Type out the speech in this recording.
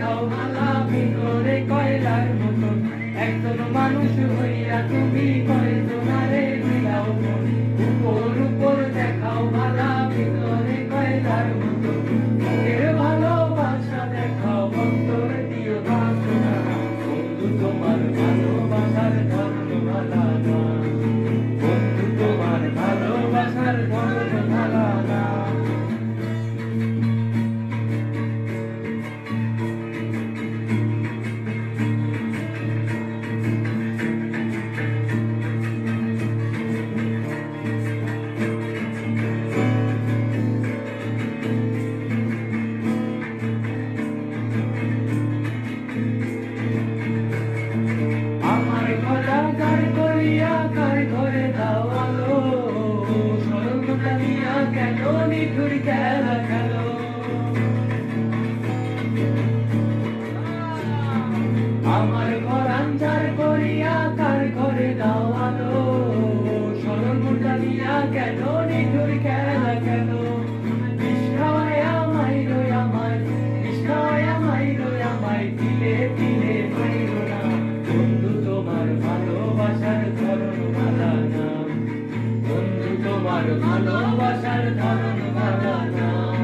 দেখাও মালা ভিতরে কয়লার মতো একজন মানুষ হইয়া তুমি কয়জনারে দিলাও মন উপর উপর দেখাও মালা ভিতরে কয়লার মতো এর ভালোবাসা দেখাও অন্তর দিও বাসনা বন্ধু তোমার ভালোবাসার ধর্ম ভালা না বন্ধু তোমার ভালোবাসার ধর্ম ভালা না নিঠুর খেলা খেলো আমার ঘর আঞ্জার করিয়া কার ঘরে দাও আলো সরল মুটা দিয়া কেন নিঠুর খেলা খেলো বিষ্ণায় আমায় রই আমায় বিষ্ণায় আমায় রই আমায় দিলে দিলে মাইরো না বন্ধু তোমার ভালোবাসার ধরন ভালা না বন্ধু তোমার ভালোবাসার ধরন ভালা না